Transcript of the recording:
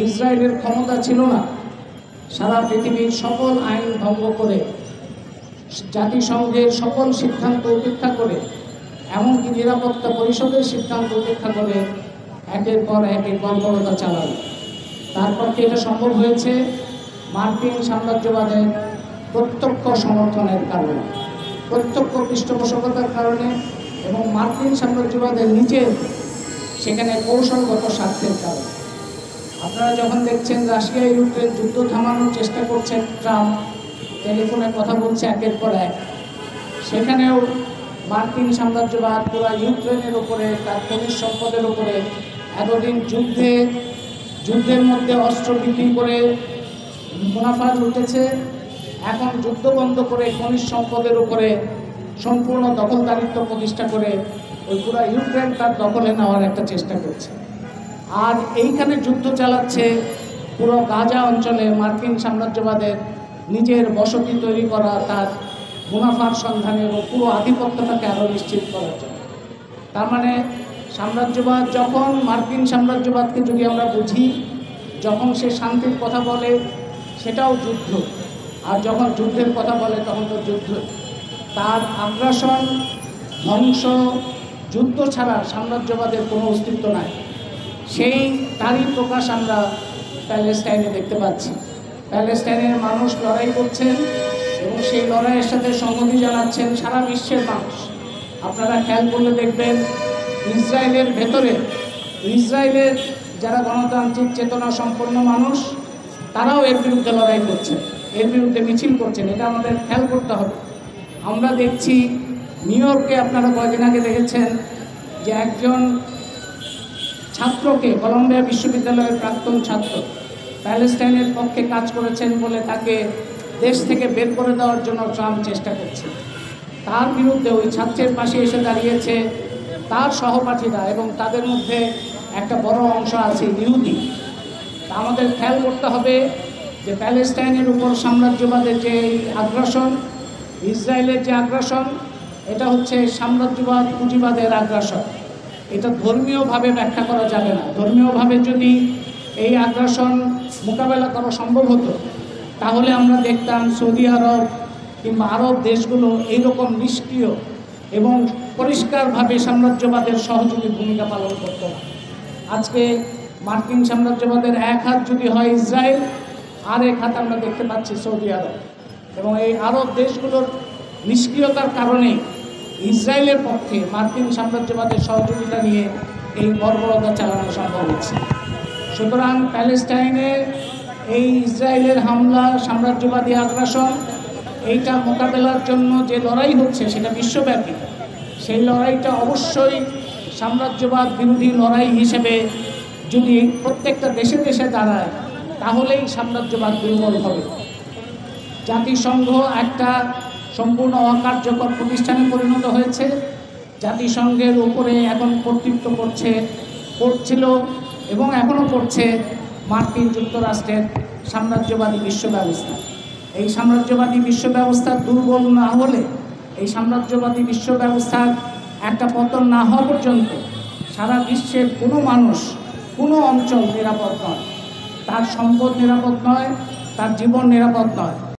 ইসরায়েলের ক্ষমতা ছিল না সারা পৃথিবীর সকল আইন ভঙ্গ করে, জাতিসংঘের সকল সিদ্ধান্ত উপেক্ষা করে, এমনকি নিরাপত্তা পরিষদের সিদ্ধান্ত উপেক্ষা করে একের পর এক বর্বরতা চালানো। তারপর কি এটা সম্ভব হয়েছে? মার্কিন সাম্রাজ্যবাদের প্রত্যক্ষ সমর্থনের কারণে, প্রত্যক্ষ পৃষ্ঠপোষকতার কারণে এবং মার্কিন সাম্রাজ্যবাদের নিজের সেখানে কৌশলগত স্বার্থের কারণে। আপনারা যখন দেখছেন রাশিয়া ইউক্রেন যুদ্ধ থামানোর চেষ্টা করছেন, ট্রাম্প টেলিফোনে কথা বলছে একের পর এক, সেখানেও মার্কিন সাম্রাজ্যবাদ পুরো ইউক্রেনের উপরে, তার খনিজ সম্পদের উপরে এতদিন যুদ্ধের মধ্যে অস্ত্র বিক্রি করে মুনাফা লুটেছে, এখন যুদ্ধ বন্ধ করে খনিজ সম্পদের উপরে সম্পূর্ণ দখলদারিত্ব প্রতিষ্ঠা করে ওই পুরো ইউক্রেন তার দখলে নেওয়ার একটা চেষ্টা করছে। আর এইখানে যুদ্ধ চালাচ্ছে পুরো গাজা অঞ্চলে মার্কিন সাম্রাজ্যবাদের নিজের বসতি তৈরি করা, তার মুনাফার সন্ধানে এবং পুরো আধিপত্যটাকে আরও নিশ্চিত করার জন্য। তার মানে সাম্রাজ্যবাদ যখন, মার্কিন সাম্রাজ্যবাদকে যদি আমরা বুঝি, যখন সে শান্তির কথা বলে সেটাও যুদ্ধ, আর যখন যুদ্ধের কথা বলে তখন তো যুদ্ধ। তার আগ্রাসন, ধ্বংস, যুদ্ধ ছাড়া সাম্রাজ্যবাদের কোনো অস্তিত্ব নাই। তারই প্রকাশ আমরা প্যালেস্টাইনে দেখতে পাচ্ছি। প্যালেস্টাইনের মানুষ লড়াই করছেন এবং সেই লড়াইয়ের সাথে সংহতি জানাচ্ছেন সারা বিশ্বের মানুষ। আপনারা খেয়াল করলে দেখবেন ইসরায়েলের ভেতরে, ইসরায়েলের যারা গণতান্ত্রিক চেতনা সম্পন্ন মানুষ, তারাও এর বিরুদ্ধে লড়াই করছেন, এর বিরুদ্ধে মিছিল করছেন। এটা আমাদের খেয়াল করতে হবে। আমরা দেখছি নিউ ইয়র্কে, আপনারা কয়েকদিন আগে দেখেছেন যে একজন ছাত্রকে, কলম্বিয়া বিশ্ববিদ্যালয়ের প্রাক্তন ছাত্র, প্যালেস্টাইনের পক্ষে কাজ করেছেন বলে তাকে দেশ থেকে বের করে দেওয়ার জন্য ট্রাম্প চেষ্টা করছে। তার বিরুদ্ধে ওই ছাত্রের পাশে এসে দাঁড়িয়েছে তার সহপাঠীরা এবং তাদের মধ্যে একটা বড় অংশ আছে ইহুদি। তা আমাদের খেয়াল করতে হবে যে প্যালেস্টাইনের উপর সাম্রাজ্যবাদের যে আগ্রাসন, ইসরায়েলের যে আগ্রাসন, এটা হচ্ছে সাম্রাজ্যবাদ পুঁজিবাদের আগ্রাসন। এটা ধর্মীয়ভাবে ব্যাখ্যা করা যাবে না। ধর্মীয়ভাবে যদি এই আগ্রাসন মোকাবেলা করা সম্ভব হতো, তাহলে আমরা দেখতাম সৌদি আরব কিংবা আরব দেশগুলো এইরকম নিষ্ক্রিয় এবং পরিষ্কারভাবে সাম্রাজ্যবাদের সহযোগী ভূমিকা পালন করত না। আজকে মার্কিন সাম্রাজ্যবাদের এক হাত যদি হয় ইসরায়েল, আর এক হাত আমরা দেখতে পাচ্ছি সৌদি আরব, এবং এই আরব দেশগুলোর নিষ্ক্রিয়তার কারণে ইসরায়েলের পক্ষে মার্কিন সাম্রাজ্যবাদের সহযোগিতা নিয়ে এই বর্বরতা চালানো সম্ভব হচ্ছে। সুতরাং প্যালেস্টাইনে এই ইসরায়েলের হামলা, সাম্রাজ্যবাদী আগ্রাসন, এইটা মোকাবেলার জন্য যে লড়াই হচ্ছে সেটা বিশ্বব্যাপী। সেই লড়াইটা অবশ্যই সাম্রাজ্যবাদ বিরোধী লড়াই হিসেবে যদি প্রত্যেকটা দেশে দেশে দাঁড়ায়, তাহলেই সাম্রাজ্যবাদ দুর্বল হবে। জাতিসংঘ একটা সম্পূর্ণ অকার্যকর প্রতিষ্ঠানে পরিণত হয়েছে। জাতিসংঘের উপরে এখন কর্তৃত্ব করছিল এবং এখনও করছে মার্কিন যুক্তরাষ্ট্রের সাম্রাজ্যবাদী বিশ্ব ব্যবস্থা। এই সাম্রাজ্যবাদী বিশ্ব ব্যবস্থা দুর্বল না হলে, এই সাম্রাজ্যবাদী বিশ্ব ব্যবস্থার একটা পতন না হওয়া পর্যন্ত সারা বিশ্বের কোনো মানুষ, কোনো অঞ্চল নিরাপদ নয়, তার সম্পদ নিরাপদ নয়, তার জীবন নিরাপদ নয়।